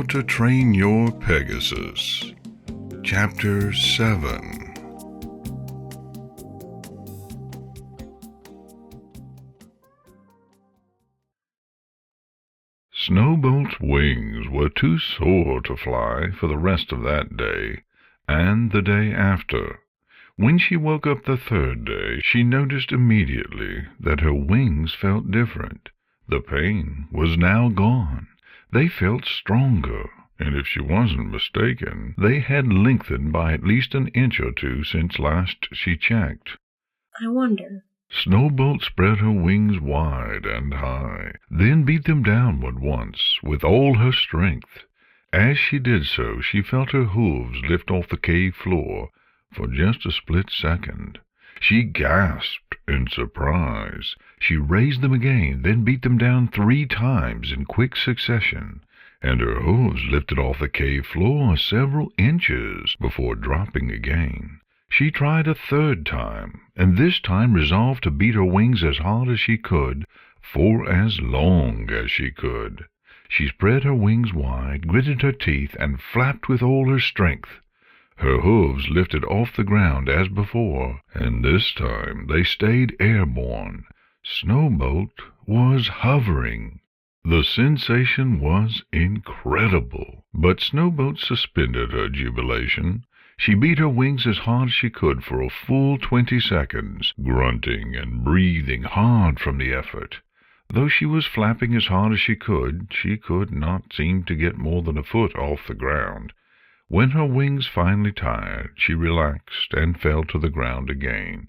to Train Your Pegasus. Chapter 7. Snowbolt's wings were too sore to fly for the rest of that day, and the day after. When she woke up the third day, she noticed immediately that her wings felt different. The pain was now gone. They felt stronger, and if she wasn't mistaken, they had lengthened by at least an inch or two since last she checked. I wonder. Snowbolt spread her wings wide and high, then beat them downward once with all her strength. As she did so, she felt her hooves lift off the cave floor for just a split second. She gasped in surprise. She raised them again, then beat them down 3 times in quick succession, and her hooves lifted off the cave floor several inches before dropping again. She tried a third time, and this time resolved to beat her wings as hard as she could, for as long as she could. She spread her wings wide, gritted her teeth, and flapped with all her strength. Her hooves lifted off the ground as before, and this time they stayed airborne. Snowbolt was hovering. The sensation was incredible, but Snowbolt suspended her jubilation. She beat her wings as hard as she could for a full 20 seconds, grunting and breathing hard from the effort. Though she was flapping as hard as she could not seem to get more than a foot off the ground. When her wings finally tired, she relaxed and fell to the ground again.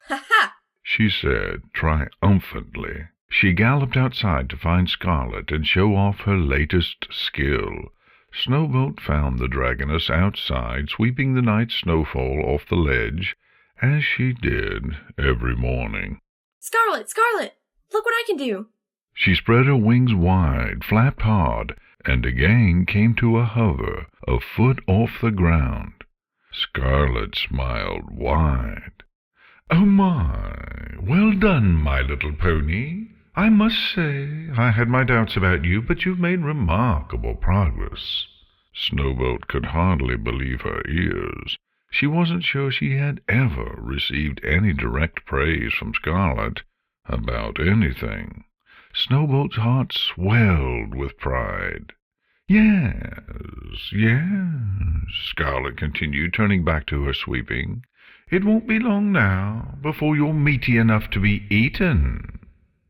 Ha-ha! She said triumphantly. She galloped outside to find Scarlet and show off her latest skill. Snowbolt found the dragoness outside, sweeping the night snowfall off the ledge, as she did every morning. Scarlet! Scarlet! Look what I can do! She spread her wings wide, flapped hard, and again came to a hover, a foot off the ground. Scarlet smiled wide. "Oh my! Well done, my little pony. I must say I had my doubts about you, but you've made remarkable progress." Snowbolt could hardly believe her ears. She wasn't sure she had ever received any direct praise from Scarlet about anything. Snowbolt's heart swelled with pride. Yes, Scarlet continued, turning back to her sweeping. "It won't be long now before you're meaty enough to be eaten."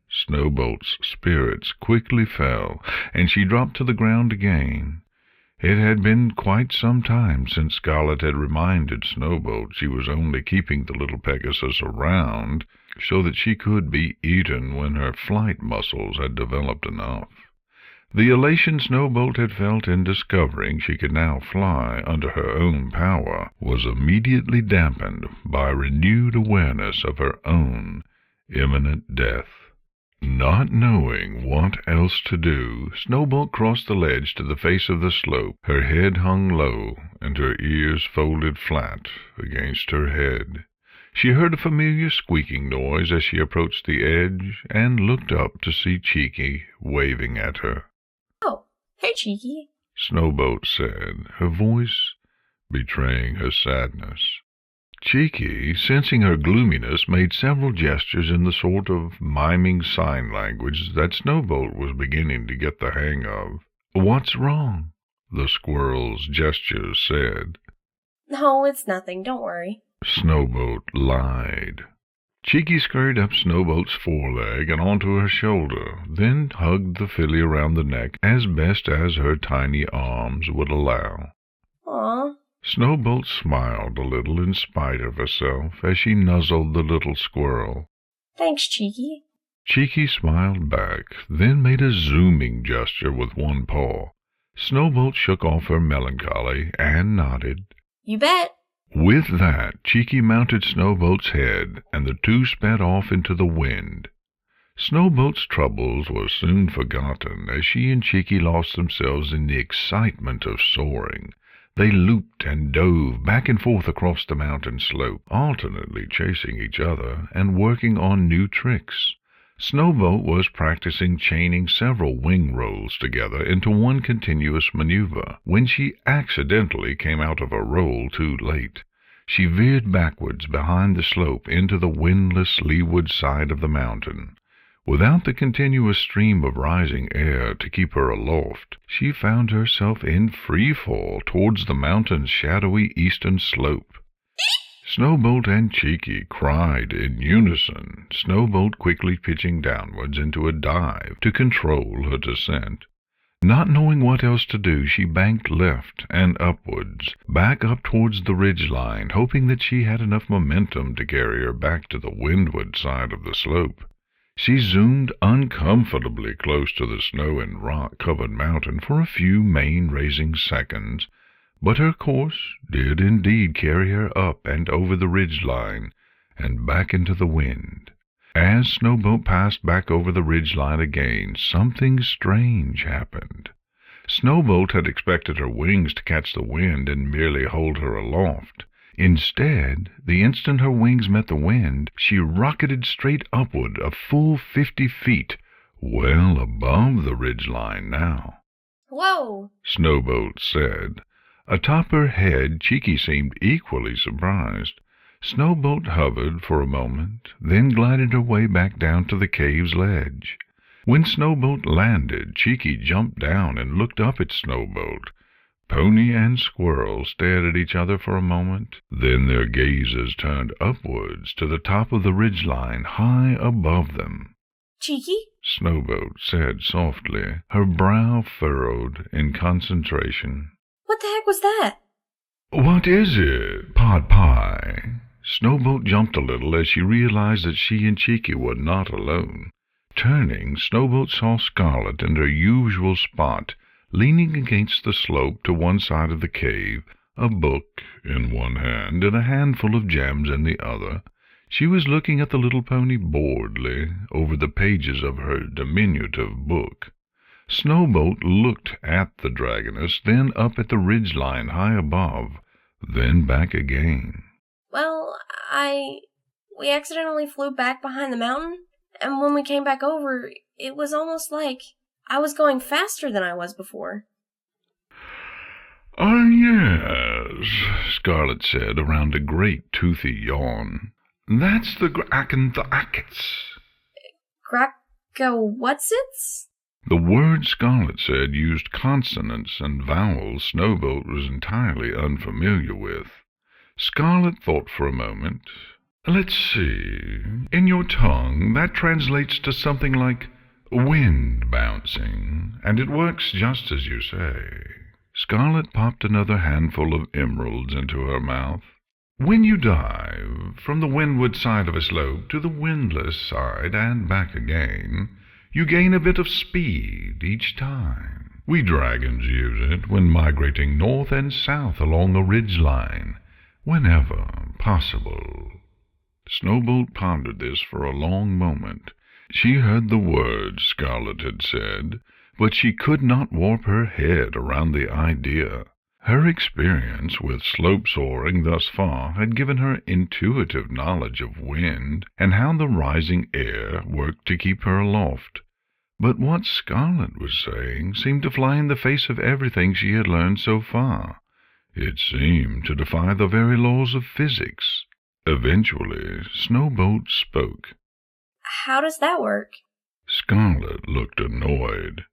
Snowbolt's spirits quickly fell, and she dropped to the ground again. It had been quite some time since Scarlet had reminded Snowbolt she was only keeping the little Pegasus around so that she could be eaten when her flight muscles had developed enough. The elation Snowbolt had felt in discovering she could now fly under her own power was immediately dampened by renewed awareness of her own imminent death. Not knowing what else to do, Snowbolt crossed the ledge to the face of the slope. Her head hung low, and her ears folded flat against her head. She heard a familiar squeaking noise as she approached the edge, and looked up to see Cheeky waving at her. "Oh, hey, Cheeky," Snowbolt said, her voice betraying her sadness. Cheeky, sensing her gloominess, made several gestures in the sort of miming sign language that Snowbolt was beginning to get the hang of. "What's wrong?" the squirrel's gestures said. "No, it's nothing. Don't worry." Snowbolt lied. Cheeky scurried up Snowbolt's foreleg and onto her shoulder, then hugged the filly around the neck as best as her tiny arms would allow. Aw. Snowbolt smiled a little in spite of herself as she nuzzled the little squirrel. "Thanks, Cheeky." Cheeky smiled back, then made a zooming gesture with one paw. Snowbolt shook off her melancholy and nodded. "You bet." With that, Cheeky mounted Snowbolt's head, and the two sped off into the wind. Snowbolt's troubles were soon forgotten as she and Cheeky lost themselves in the excitement of soaring. They looped and dove back and forth across the mountain slope, alternately chasing each other and working on new tricks. Snowboat was practicing chaining several wing rolls together into one continuous maneuver when she accidentally came out of a roll too late. She veered backwards behind the slope into the windless leeward side of the mountain. Without the continuous stream of rising air to keep her aloft, she found herself in free fall towards the mountain's shadowy eastern slope. Snowboat and Cheeky cried in unison, Snowboat quickly pitching downwards into a dive to control her descent. Not knowing what else to do, she banked left and upwards, back up towards the ridge line, hoping that she had enough momentum to carry her back to the windward side of the slope. She zoomed uncomfortably close to the snow and rock-covered mountain for a few mane-raising seconds, but her course did indeed carry her up and over the ridge line and back into the wind. As Snowboat passed back over the ridge line again, something strange happened. Snowboat had expected her wings to catch the wind and merely hold her aloft. Instead, the instant her wings met the wind, she rocketed straight upward a full 50 feet, well above the ridge line now. Whoa! Snowboat said. Atop her head, Cheeky seemed equally surprised. Snowboat hovered for a moment, then glided her way back down to the cave's ledge. When Snowboat landed, Cheeky jumped down and looked up at Snowboat. Pony and Squirrel stared at each other for a moment, then their gazes turned upwards to the top of the ridgeline high above them. Cheeky? Snowboat said softly, her brow furrowed in concentration. What the heck was that? What is it, Pot Pie? Snowboat jumped a little as she realized that she and Cheeky were not alone. Turning, Snowboat saw Scarlet in her usual spot, leaning against the slope to one side of the cave, a book in one hand and a handful of gems in the other. She was looking at the little pony boredly over the pages of her diminutive book. Snowboat looked at the dragoness, then up at the ridge line high above, then back again. Well, we accidentally flew back behind the mountain, and when we came back over, it was almost like I was going faster than I was before. Yes, Scarlet said around a great toothy yawn. That's the What's-its? The word Scarlet said used consonants and vowels Snowboat was entirely unfamiliar with. Scarlet thought for a moment. Let's see. In your tongue, that translates to something like wind bouncing, and it works just as you say. Scarlet popped another handful of emeralds into her mouth. When you dive from the windward side of a slope to the windless side and back again, you gain a bit of speed each time. We dragons use it when migrating north and south along a ridge line, whenever possible. Snowboat pondered this for a long moment. She heard the words Scarlet had said, but she could not warp her head around the idea. Her experience with slope soaring thus far had given her intuitive knowledge of wind and how the rising air worked to keep her aloft. But what Scarlet was saying seemed to fly in the face of everything she had learned so far. It seemed to defy the very laws of physics. Eventually, Snowboat spoke. How does that work? Scarlet looked annoyed.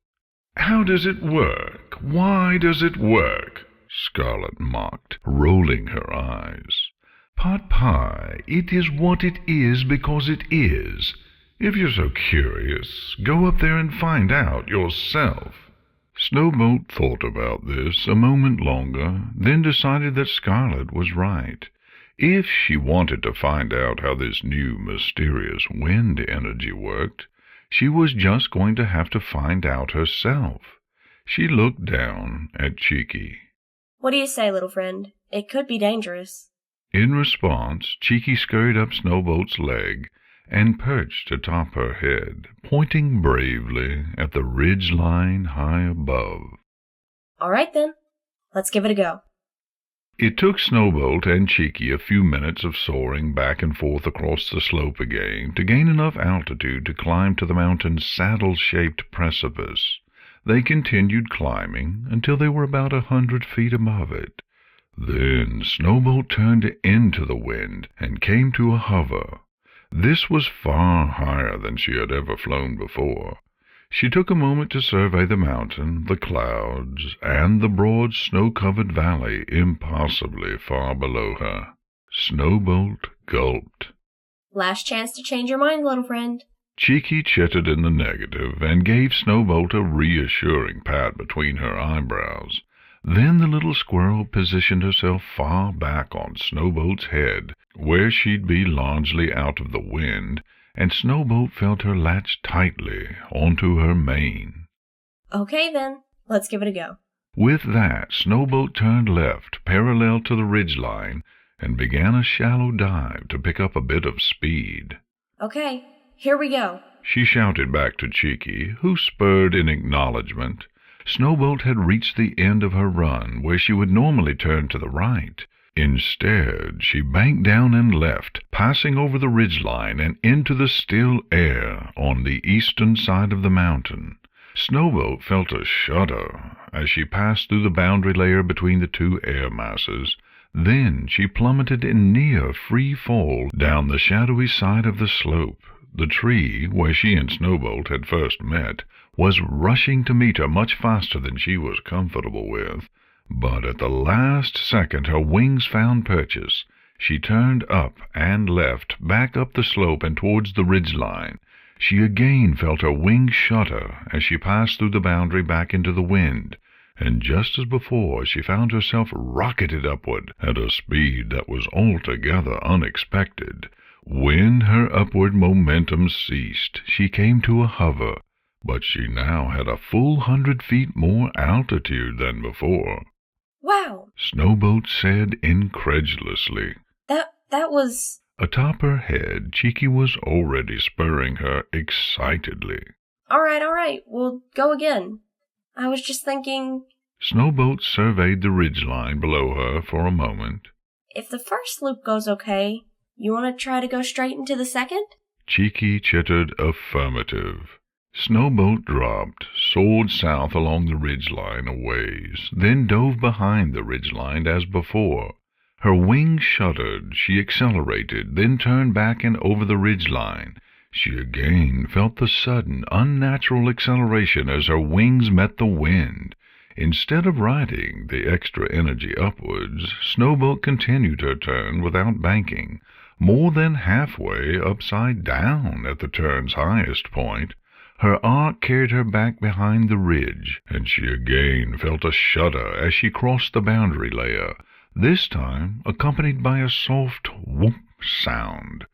How does it work? Why does it work? Scarlet mocked, rolling her eyes. Pot Pie, it is what it is because it is. If you're so curious, go up there and find out yourself. Snowboat thought about this a moment longer, then decided that Scarlet was right. If she wanted to find out how this new mysterious wind energy worked, she was just going to have to find out herself. She looked down at Cheeky. What do you say, little friend? It could be dangerous. In response, Cheeky scurried up Snowboat's leg and perched atop her head, pointing bravely at the ridge line high above. All right, then. Let's give it a go. It took Snowbolt and Cheeky a few minutes of soaring back and forth across the slope again to gain enough altitude to climb to the mountain's saddle-shaped precipice. They continued climbing until they were about 100 feet above it. Then Snowbolt turned into the wind and came to a hover. This was far higher than she had ever flown before. She took a moment to survey the mountain, the clouds, and the broad snow-covered valley impossibly far below her. Snowbolt gulped. Last chance to change your mind, little friend. Cheeky chittered in the negative and gave Snowbolt a reassuring pat between her eyebrows. Then the little squirrel positioned herself far back on Snowbolt's head, where she'd be largely out of the wind, and Snowbolt felt her latch tightly onto her mane. Okay, then. Let's give it a go. With that, Snowbolt turned left, parallel to the ridgeline, and began a shallow dive to pick up a bit of speed. Okay, here we go, she shouted back to Cheeky, who spurred in acknowledgment. Snowbolt had reached the end of her run, where she would normally turn to the right. Instead, she banked down and left, passing over the ridgeline and into the still air on the eastern side of the mountain. Snowbolt felt a shudder as she passed through the boundary layer between the two air masses. Then she plummeted in near free fall down the shadowy side of the slope. The tree, where she and Snowbolt had first met, was rushing to meet her much faster than she was comfortable with. But at the last second her wings found purchase. She turned up and left, back up the slope and towards the ridgeline. She again felt her wings shudder as she passed through the boundary back into the wind, and just as before she found herself rocketed upward at a speed that was altogether unexpected. When her upward momentum ceased, she came to a hover, but she now had a full 100 feet more altitude than before. Wow! Snowbolt said incredulously. That was... Atop her head, Cheeky was already spurring her excitedly. All right, we'll go again. I was just thinking... Snowbolt surveyed the ridgeline below her for a moment. If the first loop goes okay, you want to try to go straight into the second? Cheeky chittered affirmative. Snowbolt dropped, soared south along the ridgeline a ways, then dove behind the ridgeline as before. Her wings shuddered, she accelerated, then turned back and over the ridgeline. She again felt the sudden, unnatural acceleration as her wings met the wind. Instead of riding the extra energy upwards, Snowbolt continued her turn without banking, more than halfway upside down at the turn's highest point. Her arc carried her back behind the ridge, and she again felt a shudder as she crossed the boundary layer, this time accompanied by a soft whoop sound.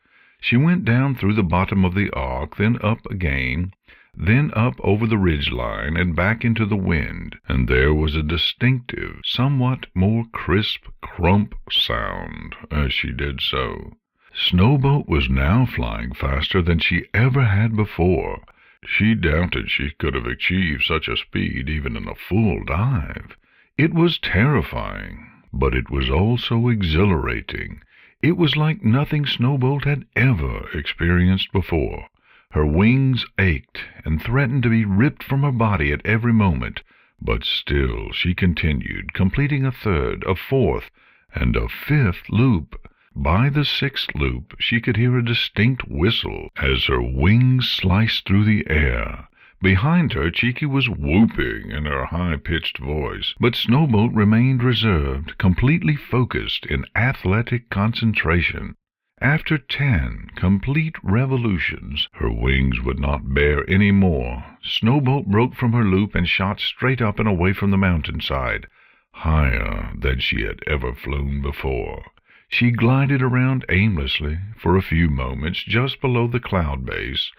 She went down through the bottom of the arc, then up again, then up over the ridgeline and back into the wind, and there was a distinctive, somewhat more crisp crump sound as she did so. Snowbolt was now flying faster than she ever had before. She doubted she could have achieved such a speed even in a full dive. It was terrifying, but it was also exhilarating. It was like nothing Snowbolt had ever experienced before. Her wings ached and threatened to be ripped from her body at every moment, but still she continued, completing a third, a fourth, and a fifth loop. By the sixth loop she could hear a distinct whistle as her wings sliced through the air. Behind her, Cheeky was whooping in her high-pitched voice, but Snowbolt remained reserved, completely focused in athletic concentration. After 10 complete revolutions, her wings would not bear any more. Snowbolt broke from her loop and shot straight up and away from the mountainside, higher than she had ever flown before. She glided around aimlessly for a few moments just below the cloud base,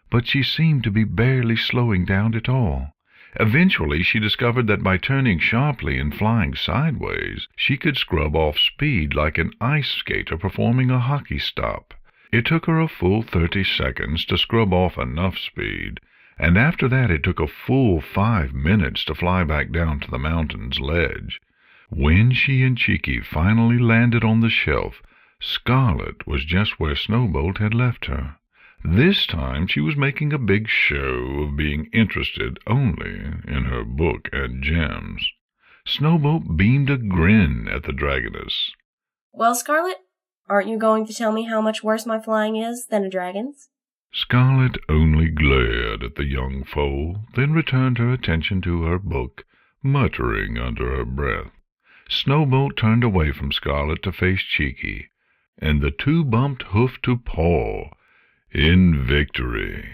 but she seemed to be barely slowing down at all. Eventually, she discovered that by turning sharply and flying sideways, she could scrub off speed like an ice skater performing a hockey stop. It took her a full 30 seconds to scrub off enough speed, and after that it took a full 5 minutes to fly back down to the mountain's ledge. When she and Cheeky finally landed on the shelf, Scarlet was just where Snowbolt had left her. This time she was making a big show of being interested only in her book and gems. Snowbolt beamed a grin at the dragoness. Well, Scarlet, aren't you going to tell me how much worse my flying is than a dragon's? Scarlet only glared at the young foal, then returned her attention to her book, muttering under her breath. Snowbolt turned away from Scarlet to face Cheeky, and the two bumped hoof to paw in victory.